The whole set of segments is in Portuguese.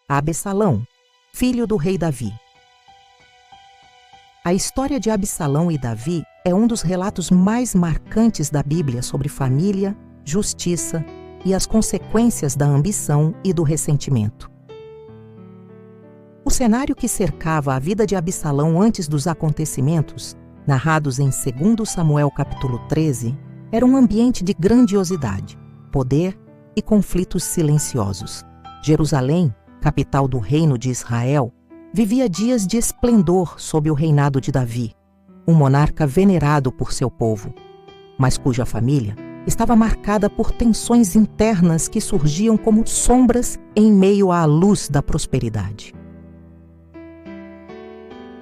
Absalão, filho do rei Davi. A história de Absalão e Davi é um dos relatos mais marcantes da Bíblia sobre família, justiça e as consequências da ambição e do ressentimento. O cenário que cercava a vida de Absalão antes dos acontecimentos, narrados em 2 Samuel capítulo 13, era um ambiente de grandiosidade, poder e conflitos silenciosos. Jerusalém, capital do reino de Israel, vivia dias de esplendor sob o reinado de Davi, um monarca venerado por seu povo, mas cuja família estava marcada por tensões internas que surgiam como sombras em meio à luz da prosperidade.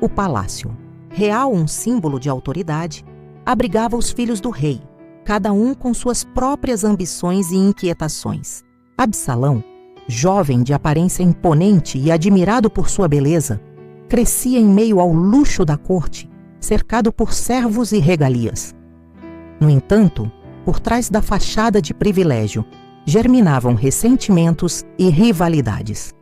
O palácio, real um símbolo de autoridade, abrigava os filhos do rei, cada um com suas próprias ambições e inquietações. Absalão, jovem de aparência imponente e admirado por sua beleza, crescia em meio ao luxo da corte, cercado por servos e regalias. No entanto, por trás da fachada de privilégio, germinavam ressentimentos e rivalidades.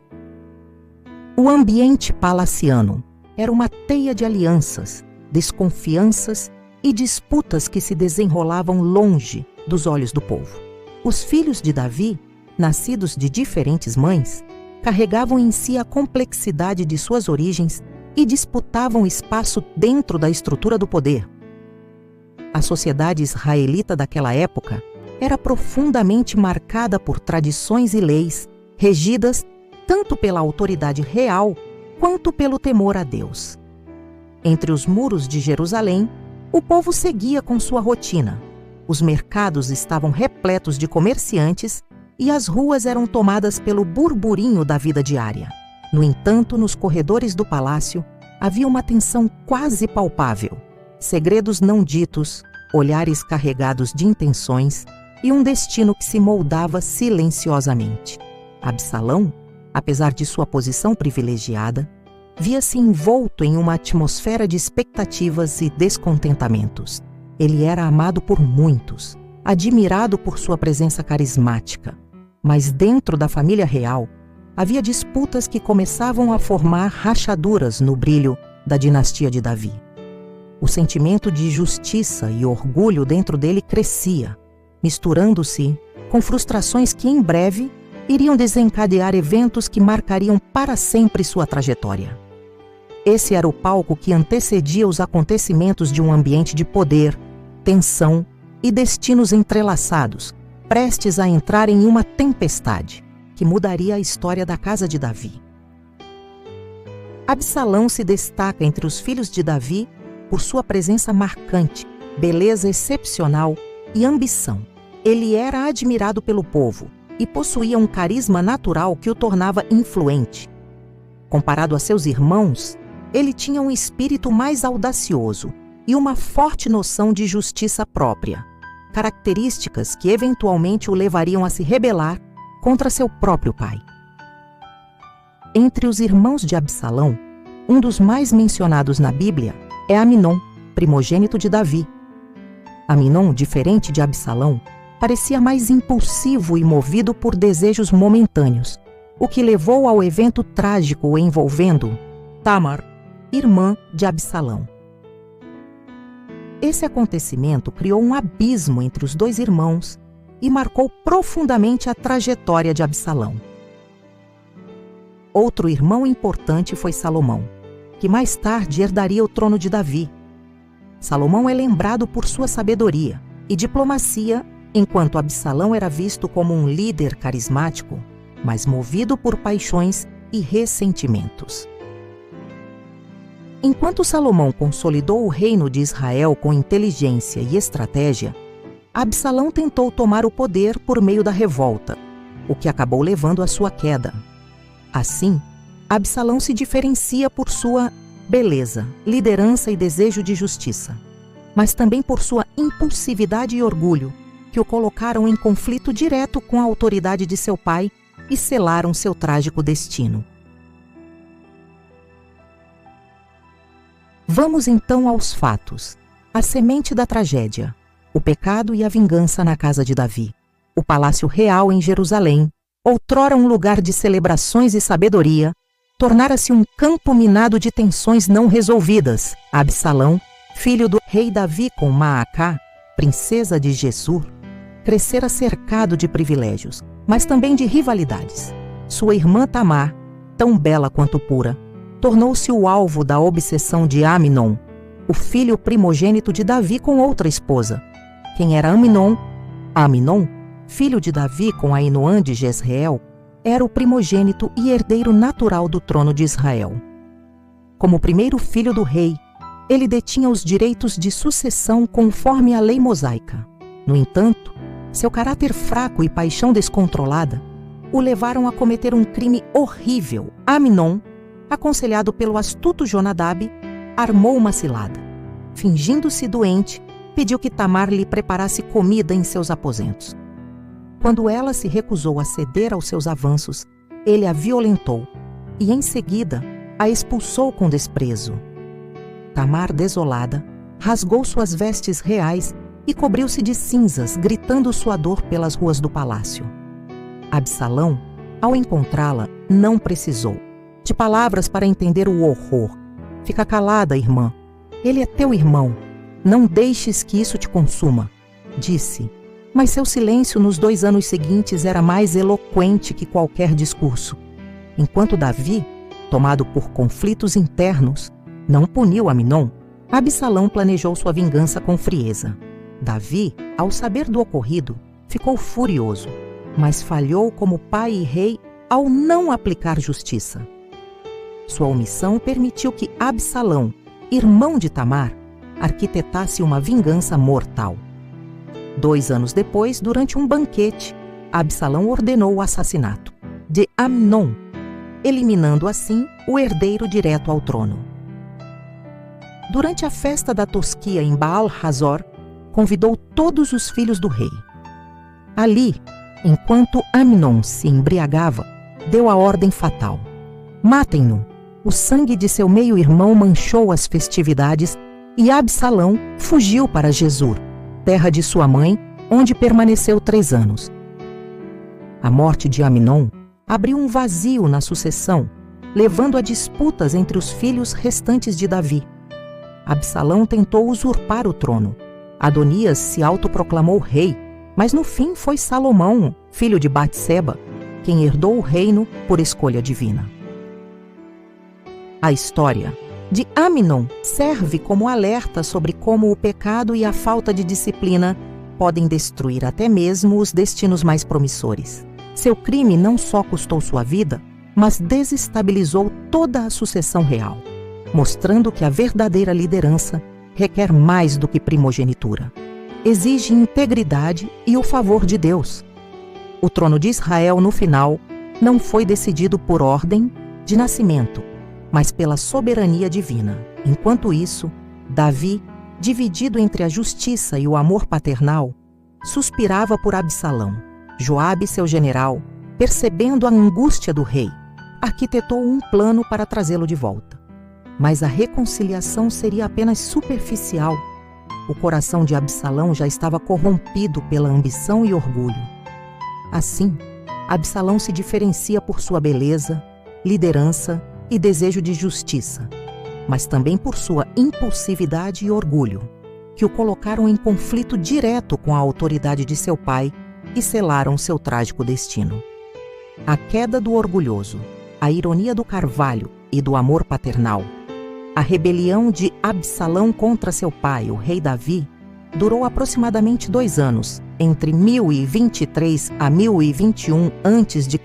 O ambiente palaciano era uma teia de alianças, desconfianças e disputas que se desenrolavam longe dos olhos do povo. Os filhos de Davi, nascidos de diferentes mães, carregavam em si a complexidade de suas origens e disputavam espaço dentro da estrutura do poder. A sociedade israelita daquela época era profundamente marcada por tradições e leis regidas tanto pela autoridade real quanto pelo temor a Deus. Entre os muros de Jerusalém, o povo seguia com sua rotina. Os mercados estavam repletos de comerciantes e as ruas eram tomadas pelo burburinho da vida diária. No entanto, nos corredores do palácio havia uma tensão quase palpável, segredos não ditos, olhares carregados de intenções e um destino que se moldava silenciosamente. Absalão, apesar de sua posição privilegiada, via-se envolto em uma atmosfera de expectativas e descontentamentos. Ele era amado por muitos, admirado por sua presença carismática, mas dentro da família real havia disputas que começavam a formar rachaduras no brilho da dinastia de Davi. O sentimento de justiça e orgulho dentro dele crescia, misturando-se com frustrações que em breve iriam desencadear eventos que marcariam para sempre sua trajetória. Esse era o palco que antecedia os acontecimentos de um ambiente de poder, tensão e destinos entrelaçados, prestes a entrar em uma tempestade que mudaria a história da casa de Davi. Absalão se destaca entre os filhos de Davi por sua presença marcante, beleza excepcional e ambição. Ele era admirado pelo povo e possuía um carisma natural que o tornava influente. Comparado a seus irmãos, ele tinha um espírito mais audacioso e uma forte noção de justiça própria, características que eventualmente o levariam a se rebelar contra seu próprio pai. Entre os irmãos de Absalão, um dos mais mencionados na Bíblia é Aminon, primogênito de Davi. Aminon, diferente de Absalão, parecia mais impulsivo e movido por desejos momentâneos, o que levou ao evento trágico envolvendo Tamar, irmã de Absalão. Esse acontecimento criou um abismo entre os dois irmãos e marcou profundamente a trajetória de Absalão. Outro irmão importante foi Salomão, que mais tarde herdaria o trono de Davi. Salomão é lembrado por sua sabedoria e diplomacia, enquanto Absalão era visto como um líder carismático, mas movido por paixões e ressentimentos. Enquanto Salomão consolidou o reino de Israel com inteligência e estratégia, Absalão tentou tomar o poder por meio da revolta, o que acabou levando à sua queda. Assim, Absalão se diferencia por sua beleza, liderança e desejo de justiça, mas também por sua impulsividade e orgulho, que o colocaram em conflito direto com a autoridade de seu pai e selaram seu trágico destino. Vamos então aos fatos. A semente da tragédia, o pecado e a vingança na casa de Davi, o palácio real em Jerusalém outrora um lugar de celebrações e sabedoria, tornara-se um campo minado de tensões não resolvidas. Absalão, filho do rei Davi com Maacá, princesa de Gessur, crescera cercado de privilégios, mas também de rivalidades. Sua irmã Tamar, tão bela quanto pura, tornou-se o alvo da obsessão de Amnon, o filho primogênito de Davi com outra esposa. Quem era Amnon? Amnon, filho de Davi com Ainoã de Jezreel, era o primogênito e herdeiro natural do trono de Israel. Como primeiro filho do rei, ele detinha os direitos de sucessão conforme a lei mosaica. No entanto, seu caráter fraco e paixão descontrolada o levaram a cometer um crime horrível. Amnon, aconselhado pelo astuto Jonadab, armou uma cilada. Fingindo-se doente, pediu que Tamar lhe preparasse comida em seus aposentos. Quando ela se recusou a ceder aos seus avanços, ele a violentou e, em seguida, a expulsou com desprezo. Tamar, desolada, rasgou suas vestes reais e cobriu-se de cinzas, gritando sua dor pelas ruas do palácio. Absalão, ao encontrá-la, não precisou de palavras para entender o horror. Fica calada, irmã. Ele é teu irmão. Não deixes que isso te consuma, disse. Mas seu silêncio nos 2 anos seguintes era mais eloquente que qualquer discurso. Enquanto Davi, tomado por conflitos internos, não puniu Amnon, Absalão planejou sua vingança com frieza. Davi, ao saber do ocorrido, ficou furioso, mas falhou como pai e rei ao não aplicar justiça. Sua omissão permitiu que Absalão, irmão de Tamar, arquitetasse uma vingança mortal. 2 anos depois, durante um banquete, Absalão ordenou o assassinato de Amnon, eliminando assim o herdeiro direto ao trono. Durante a festa da tosquia em Baal-Hazor, convidou todos os filhos do rei. Ali, enquanto Amnon se embriagava, deu a ordem fatal: matem-no! O sangue de seu meio-irmão manchou as festividades e Absalão fugiu para Gessur, terra de sua mãe, onde permaneceu 3 anos. A morte de Amnon abriu um vazio na sucessão, levando a disputas entre os filhos restantes de Davi. Absalão tentou usurpar o trono. Adonias se autoproclamou rei, mas no fim foi Salomão, filho de Batseba, quem herdou o reino por escolha divina. A história de Amnon serve como alerta sobre como o pecado e a falta de disciplina podem destruir até mesmo os destinos mais promissores. Seu crime não só custou sua vida, mas desestabilizou toda a sucessão real, mostrando que a verdadeira liderança requer mais do que primogenitura. Exige integridade e o favor de Deus. O trono de Israel, no final, não foi decidido por ordem de nascimento, mas pela soberania divina. Enquanto isso, Davi, dividido entre a justiça e o amor paternal, suspirava por Absalão. Joabe, seu general, percebendo a angústia do rei, arquitetou um plano para trazê-lo de volta. Mas a reconciliação seria apenas superficial. O coração de Absalão já estava corrompido pela ambição e orgulho. Assim, Absalão se diferencia por sua beleza, liderança e desejo de justiça, mas também por sua impulsividade e orgulho, que o colocaram em conflito direto com a autoridade de seu pai e selaram seu trágico destino. A queda do orgulhoso, a ironia do carvalho e do amor paternal, a rebelião de Absalão contra seu pai, o rei Davi, durou aproximadamente 2 anos, entre 1023 a 1021 a.C.,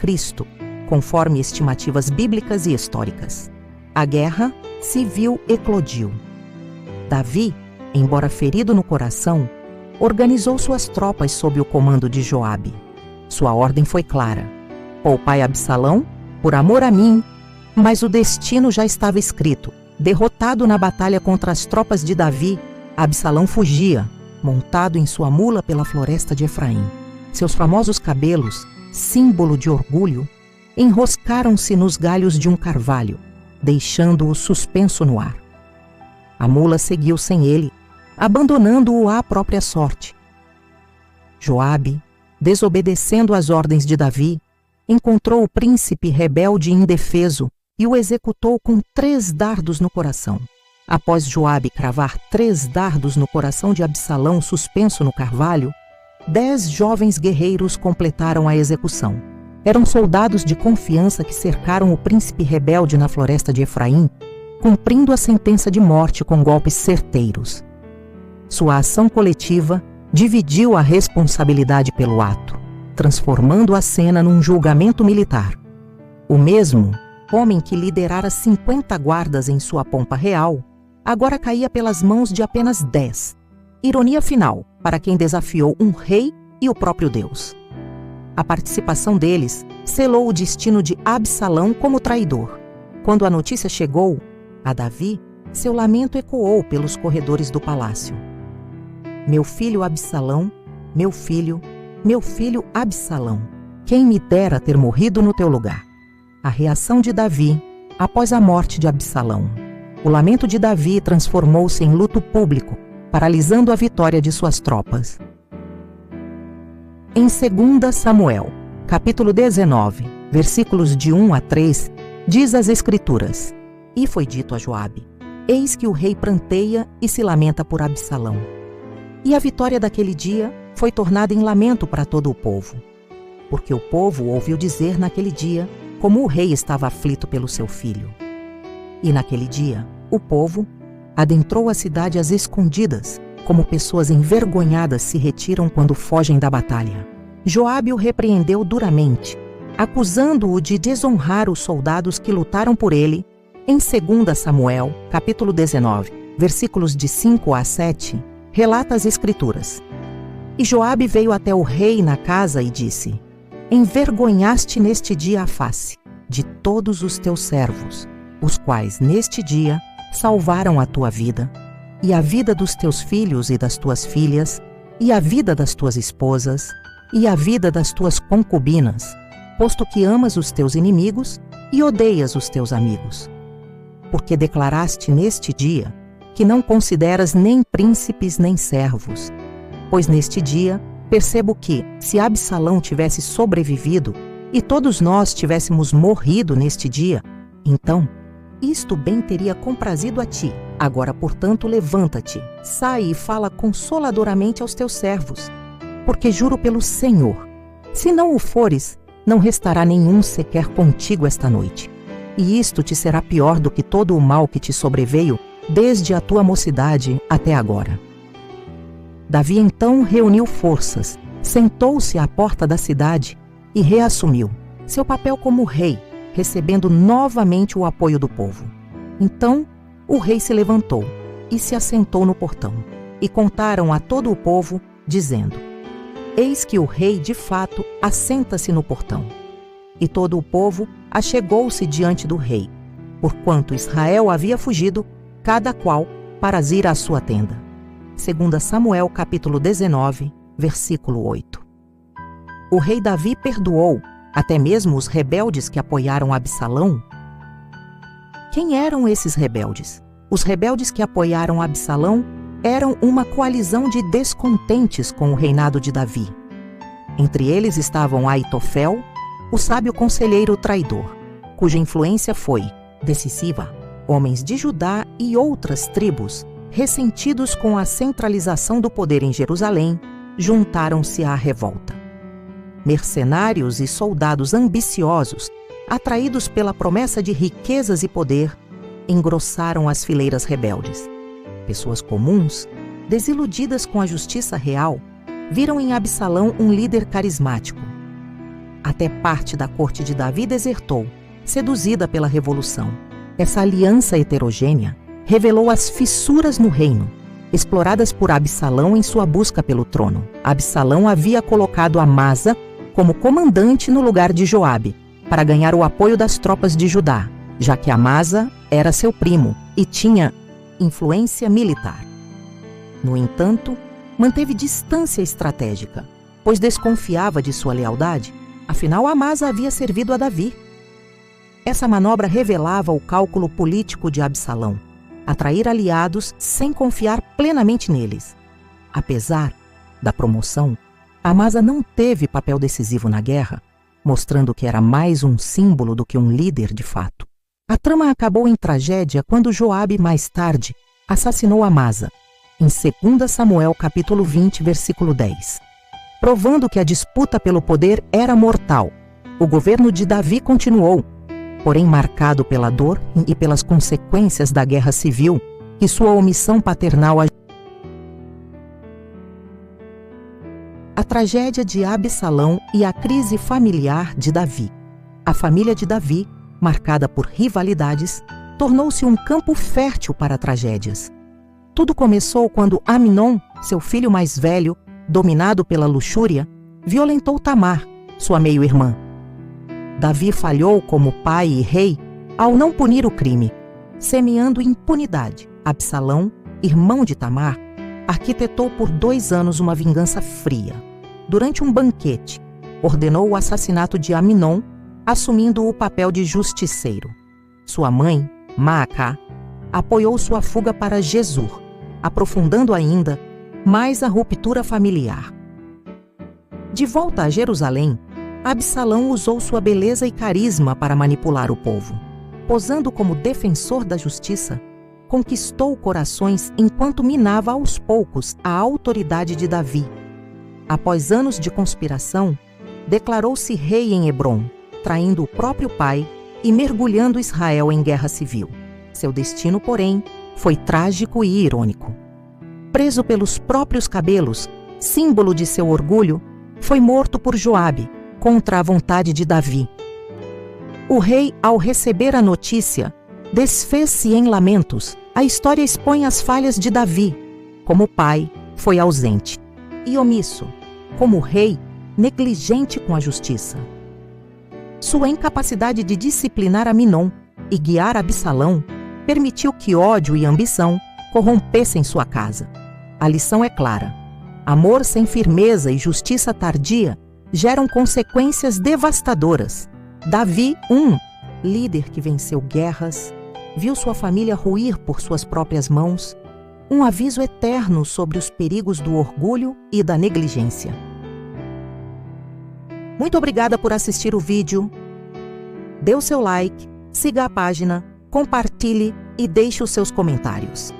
conforme estimativas bíblicas e históricas. A guerra civil eclodiu. Davi, embora ferido no coração, organizou suas tropas sob o comando de Joabe. Sua ordem foi clara: poupai Absalão, por amor a mim, mas o destino já estava escrito. Derrotado na batalha contra as tropas de Davi, Absalão fugia, montado em sua mula pela floresta de Efraim. Seus famosos cabelos, símbolo de orgulho, enroscaram-se nos galhos de um carvalho, deixando-o suspenso no ar. A mula seguiu sem ele, abandonando-o à própria sorte. Joabe, desobedecendo às ordens de Davi, encontrou o príncipe rebelde e indefeso e o executou com 3 dardos no coração. Após Joabe cravar 3 dardos no coração de Absalão suspenso no carvalho, 10 jovens guerreiros completaram a execução. Eram soldados de confiança que cercaram o príncipe rebelde na floresta de Efraim, cumprindo a sentença de morte com golpes certeiros. Sua ação coletiva dividiu a responsabilidade pelo ato, transformando a cena num julgamento militar. O mesmo homem que liderara 50 guardas em sua pompa real, agora caía pelas mãos de apenas 10. Ironia final para quem desafiou um rei e o próprio Deus. A participação deles selou o destino de Absalão como traidor. Quando a notícia chegou a Davi, seu lamento ecoou pelos corredores do palácio. Meu filho Absalão, meu filho Absalão, quem me dera ter morrido no teu lugar. A reação de Davi após a morte de Absalão. O lamento de Davi transformou-se em luto público, paralisando a vitória de suas tropas. Em 2 Samuel, capítulo 19, versículos de 1 a 3, diz as Escrituras: E foi dito a Joabe: Eis que o rei pranteia e se lamenta por Absalão. E a vitória daquele dia foi tornada em lamento para todo o povo, porque o povo ouviu dizer naquele dia como o rei estava aflito pelo seu filho. E naquele dia, o povo adentrou a cidade às escondidas, como pessoas envergonhadas se retiram quando fogem da batalha. Joabe o repreendeu duramente, acusando-o de desonrar os soldados que lutaram por ele. Em 2 Samuel, capítulo 19, versículos de 5 a 7, relata as Escrituras. E Joabe veio até o rei na casa e disse: Envergonhaste neste dia a face de todos os teus servos, os quais neste dia salvaram a tua vida, e a vida dos teus filhos e das tuas filhas, e a vida das tuas esposas, e a vida das tuas concubinas, posto que amas os teus inimigos e odeias os teus amigos. Porque declaraste neste dia que não consideras nem príncipes nem servos. Pois neste dia percebo que, se Absalão tivesse sobrevivido e todos nós tivéssemos morrido neste dia, então isto bem teria comprazido a ti. Agora, portanto, levanta-te, sai e fala consoladoramente aos teus servos, porque juro pelo Senhor, se não o fores, não restará nenhum sequer contigo esta noite. E isto te será pior do que todo o mal que te sobreveio desde a tua mocidade até agora. Davi então reuniu forças, sentou-se à porta da cidade e reassumiu seu papel como rei, recebendo novamente o apoio do povo. Então o rei se levantou e se assentou no portão, e contaram a todo o povo, dizendo: Eis que o rei, de fato, assenta-se no portão. E todo o povo achegou-se diante do rei, porquanto Israel havia fugido, cada qual para ir à sua tenda. 2 Samuel, capítulo 19, versículo 8. O rei Davi perdoou até mesmo os rebeldes que apoiaram Absalão. Quem eram esses rebeldes? Os rebeldes que apoiaram Absalão eram uma coalizão de descontentes com o reinado de Davi. Entre eles estavam Aitofel, o sábio conselheiro traidor, cuja influência foi decisiva. Homens de Judá e outras tribos, ressentidos com a centralização do poder em Jerusalém, juntaram-se à revolta. Mercenários e soldados ambiciosos, atraídos pela promessa de riquezas e poder, engrossaram as fileiras rebeldes. Pessoas comuns, desiludidas com a justiça real, viram em Absalão um líder carismático. Até parte da corte de Davi desertou, seduzida pela revolução. Essa aliança heterogênea revelou as fissuras no reino, exploradas por Absalão em sua busca pelo trono. Absalão havia colocado Amasa como comandante no lugar de Joabe, para ganhar o apoio das tropas de Judá, já que Amasa era seu primo e tinha influência militar. No entanto, manteve distância estratégica, pois desconfiava de sua lealdade, afinal Amasa havia servido a Davi. Essa manobra revelava o cálculo político de Absalão, atrair aliados sem confiar plenamente neles. Apesar da promoção, Amasa não teve papel decisivo na guerra, mostrando que era mais um símbolo do que um líder de fato. A trama acabou em tragédia quando Joabe, mais tarde, assassinou Amasa, em 2 Samuel capítulo 20, versículo 10. Provando que a disputa pelo poder era mortal, o governo de Davi continuou, porém marcado pela dor e pelas consequências da guerra civil que sua omissão paternal. A tragédia de Absalão e a crise familiar de Davi. A família de Davi, marcada por rivalidades, tornou-se um campo fértil para tragédias. Tudo começou quando Amnon, seu filho mais velho, dominado pela luxúria, violentou Tamar, sua meio-irmã. Davi falhou como pai e rei ao não punir o crime, semeando impunidade. Absalão, irmão de Tamar, arquitetou por 2 anos uma vingança fria. Durante um banquete, ordenou o assassinato de Amnon, assumindo o papel de justiceiro. Sua mãe, Maacá, apoiou sua fuga para Gesur, aprofundando ainda mais a ruptura familiar. De volta a Jerusalém, Absalão usou sua beleza e carisma para manipular o povo. Posando como defensor da justiça, conquistou corações enquanto minava aos poucos a autoridade de Davi. Após anos de conspiração, declarou-se rei em Hebrom, traindo o próprio pai e mergulhando Israel em guerra civil. Seu destino, porém, foi trágico e irônico. Preso pelos próprios cabelos, símbolo de seu orgulho, foi morto por Joabe, contra a vontade de Davi. O rei, ao receber a notícia, desfez-se em lamentos. A história expõe as falhas de Davi. Como pai, foi ausente e omisso. Como rei, negligente com a justiça. Sua incapacidade de disciplinar Amnon e guiar Absalão permitiu que ódio e ambição corrompessem sua casa. A lição é clara. Amor sem firmeza e justiça tardia geram consequências devastadoras. Davi, líder que venceu guerras, viu sua família ruir por suas próprias mãos, um aviso eterno sobre os perigos do orgulho e da negligência. Muito obrigada por assistir o vídeo. Dê o seu like, siga a página, compartilhe e deixe os seus comentários.